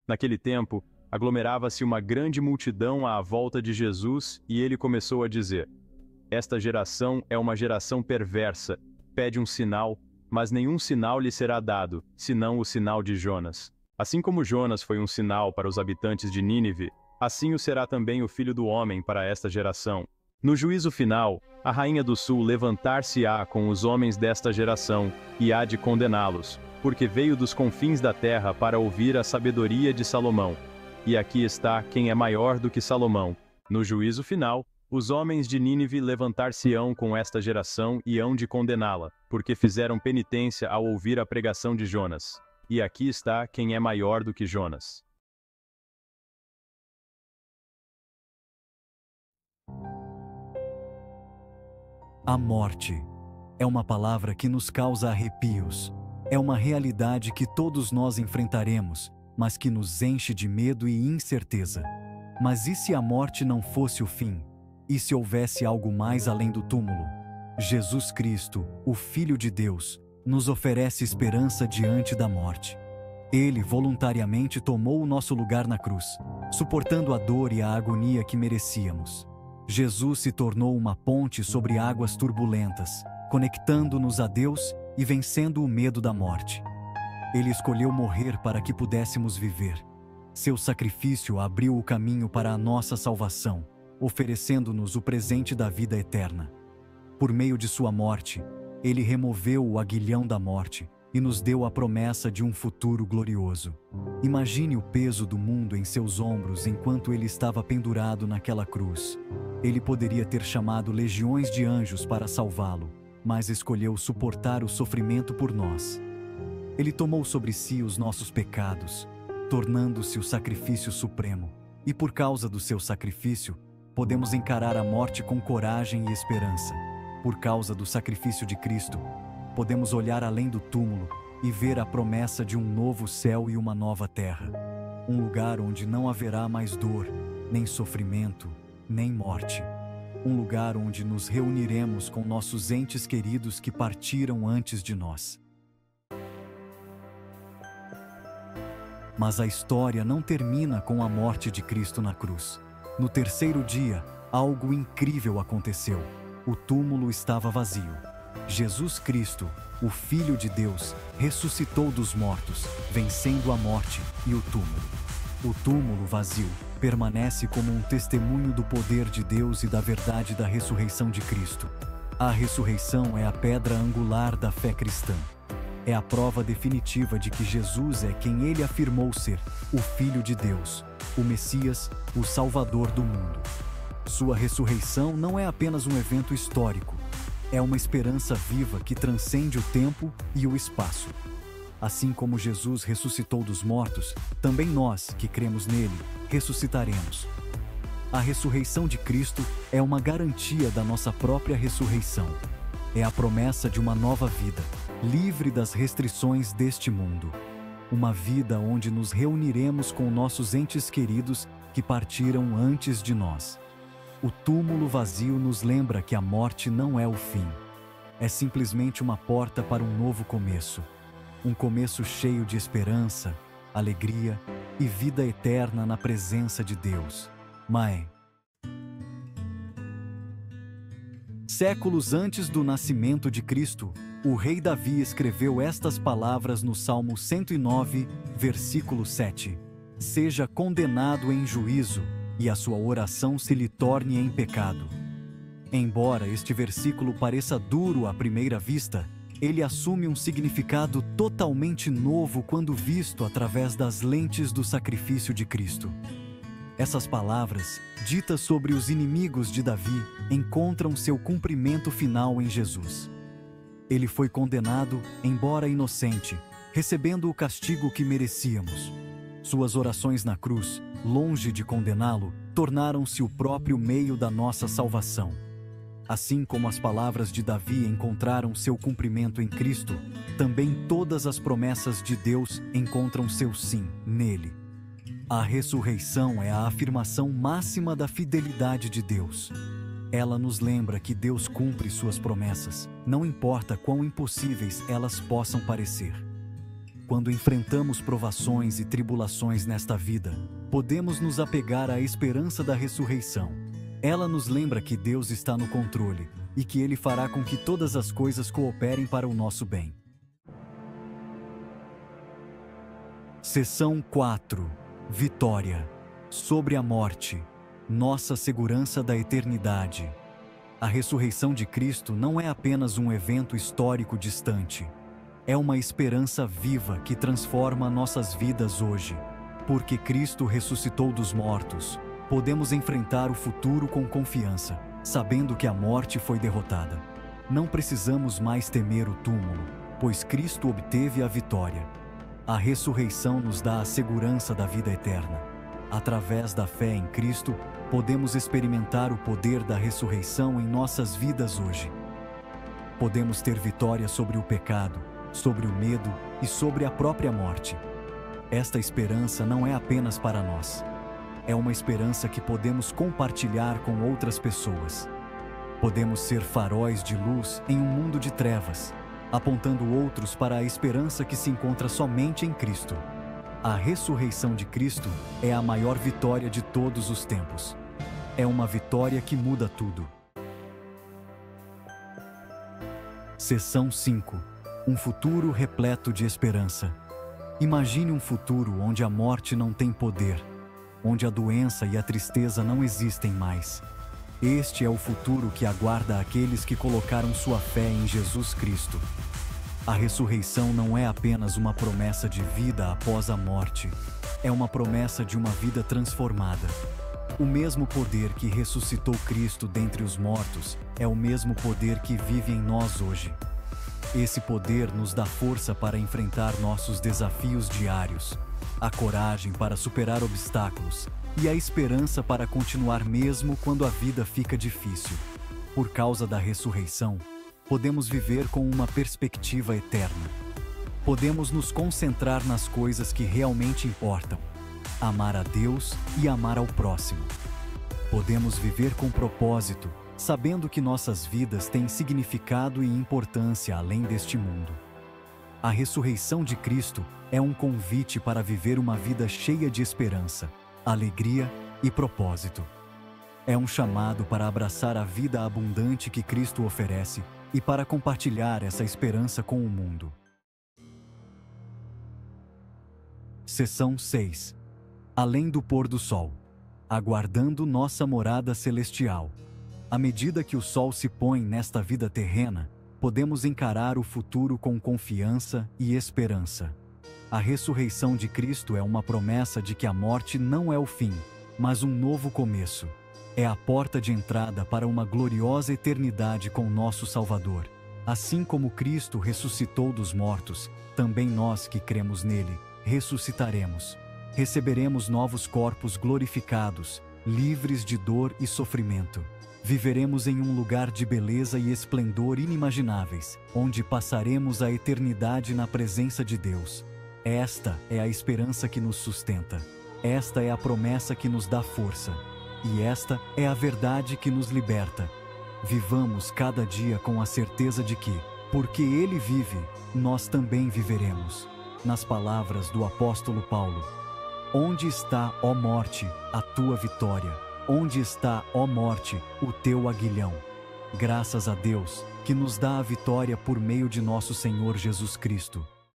Naquele tempo, aglomerava-se uma grande multidão à volta de Jesus e ele começou a dizer: Esta geração é uma geração perversa, pede um sinal, mas nenhum sinal lhe será dado, senão o sinal de Jonas. Assim como Jonas foi um sinal para os habitantes de Nínive, assim o será também o Filho do Homem para esta geração. No juízo final, a Rainha do Sul levantar-se-á com os homens desta geração, e há de condená-los, porque veio dos confins da terra para ouvir a sabedoria de Salomão. E aqui está quem é maior do que Salomão. No juízo final, os homens de Nínive levantar-se-ão com esta geração e hão de condená-la, porque fizeram penitência ao ouvir a pregação de Jonas. E aqui está quem é maior do que Jonas. A morte é uma palavra que nos causa arrepios. É uma realidade que todos nós enfrentaremos, mas que nos enche de medo e incerteza. Mas e se a morte não fosse o fim? E se houvesse algo mais além do túmulo? Jesus Cristo, o Filho de Deus, nos oferece esperança diante da morte. Ele voluntariamente tomou o nosso lugar na cruz, suportando a dor e a agonia que merecíamos. Jesus se tornou uma ponte sobre águas turbulentas, conectando-nos a Deus e vencendo o medo da morte. Ele escolheu morrer para que pudéssemos viver. Seu sacrifício abriu o caminho para a nossa salvação, oferecendo-nos o presente da vida eterna. Por meio de sua morte, ele removeu o aguilhão da morte e nos deu a promessa de um futuro glorioso. Imagine o peso do mundo em seus ombros enquanto ele estava pendurado naquela cruz. Ele poderia ter chamado legiões de anjos para salvá-lo, mas escolheu suportar o sofrimento por nós. Ele tomou sobre si os nossos pecados, tornando-se o sacrifício supremo. E por causa do seu sacrifício, podemos encarar a morte com coragem e esperança. Por causa do sacrifício de Cristo, podemos olhar além do túmulo e ver a promessa de um novo céu e uma nova terra. Um lugar onde não haverá mais dor, nem sofrimento, nem morte. Um lugar onde nos reuniremos com nossos entes queridos que partiram antes de nós. Mas a história não termina com a morte de Cristo na cruz. No terceiro dia, algo incrível aconteceu. O túmulo estava vazio. Jesus Cristo, o Filho de Deus, ressuscitou dos mortos, vencendo a morte e o túmulo. O túmulo vazio permanece como um testemunho do poder de Deus e da verdade da ressurreição de Cristo. A ressurreição é a pedra angular da fé cristã. É a prova definitiva de que Jesus é quem ele afirmou ser, o Filho de Deus, o Messias, o Salvador do mundo. Sua ressurreição não é apenas um evento histórico, é uma esperança viva que transcende o tempo e o espaço. Assim como Jesus ressuscitou dos mortos, também nós, que cremos nele, ressuscitaremos. A ressurreição de Cristo é uma garantia da nossa própria ressurreição. É a promessa de uma nova vida, livre das restrições deste mundo. Uma vida onde nos reuniremos com nossos entes queridos que partiram antes de nós. O túmulo vazio nos lembra que a morte não é o fim. É simplesmente uma porta para um novo começo. Um começo cheio de esperança, alegria e vida eterna na presença de Deus. Mãe. Séculos antes do nascimento de Cristo, o rei Davi escreveu estas palavras no Salmo 109, versículo 7. Seja condenado em juízo, e a sua oração se lhe torne em pecado. Embora este versículo pareça duro à primeira vista, ele assume um significado totalmente novo quando visto através das lentes do sacrifício de Cristo. Essas palavras, ditas sobre os inimigos de Davi, encontram seu cumprimento final em Jesus. Ele foi condenado, embora inocente, recebendo o castigo que merecíamos. Suas orações na cruz, longe de condená-lo, tornaram-se o próprio meio da nossa salvação. Assim como as palavras de Davi encontraram seu cumprimento em Cristo, também todas as promessas de Deus encontram seu sim nele. A ressurreição é a afirmação máxima da fidelidade de Deus. Ela nos lembra que Deus cumpre suas promessas, não importa quão impossíveis elas possam parecer. Quando enfrentamos provações e tribulações nesta vida, podemos nos apegar à esperança da ressurreição. Ela nos lembra que Deus está no controle e que Ele fará com que todas as coisas cooperem para o nosso bem. Seção 4. Vitória. Sobre a morte. Nossa segurança da eternidade. A ressurreição de Cristo não é apenas um evento histórico distante. É uma esperança viva que transforma nossas vidas hoje. Porque Cristo ressuscitou dos mortos, podemos enfrentar o futuro com confiança, sabendo que a morte foi derrotada. Não precisamos mais temer o túmulo, pois Cristo obteve a vitória. A ressurreição nos dá a segurança da vida eterna. Através da fé em Cristo, podemos experimentar o poder da ressurreição em nossas vidas hoje. Podemos ter vitória sobre o pecado, sobre o medo e sobre a própria morte. Esta esperança não é apenas para nós. É uma esperança que podemos compartilhar com outras pessoas. Podemos ser faróis de luz em um mundo de trevas, apontando outros para a esperança que se encontra somente em Cristo. A ressurreição de Cristo é a maior vitória de todos os tempos. É uma vitória que muda tudo. Seção 5. Um futuro repleto de esperança. Imagine um futuro onde a morte não tem poder, onde a doença e a tristeza não existem mais. Este é o futuro que aguarda aqueles que colocaram sua fé em Jesus Cristo. A ressurreição não é apenas uma promessa de vida após a morte, é uma promessa de uma vida transformada. O mesmo poder que ressuscitou Cristo dentre os mortos é o mesmo poder que vive em nós hoje. Esse poder nos dá força para enfrentar nossos desafios diários, a coragem para superar obstáculos e a esperança para continuar mesmo quando a vida fica difícil. Por causa da ressurreição, podemos viver com uma perspectiva eterna. Podemos nos concentrar nas coisas que realmente importam, amar a Deus e amar ao próximo. Podemos viver com propósito, sabendo que nossas vidas têm significado e importância além deste mundo. A ressurreição de Cristo é um convite para viver uma vida cheia de esperança, alegria e propósito. É um chamado para abraçar a vida abundante que Cristo oferece e para compartilhar essa esperança com o mundo. Seção 6. Além do pôr do sol. Aguardando nossa morada celestial. À medida que o sol se põe nesta vida terrena, podemos encarar o futuro com confiança e esperança. A ressurreição de Cristo é uma promessa de que a morte não é o fim, mas um novo começo. É a porta de entrada para uma gloriosa eternidade com nosso Salvador. Assim como Cristo ressuscitou dos mortos, também nós que cremos nele, ressuscitaremos. Receberemos novos corpos glorificados, livres de dor e sofrimento. Viveremos em um lugar de beleza e esplendor inimagináveis, onde passaremos a eternidade na presença de Deus. Esta é a esperança que nos sustenta. Esta é a promessa que nos dá força. E esta é a verdade que nos liberta. Vivamos cada dia com a certeza de que, porque Ele vive, nós também viveremos. Nas palavras do apóstolo Paulo: onde está, ó morte, a tua vitória? Onde está, ó morte, o teu aguilhão? Graças a Deus, que nos dá a vitória por meio de nosso Senhor Jesus Cristo.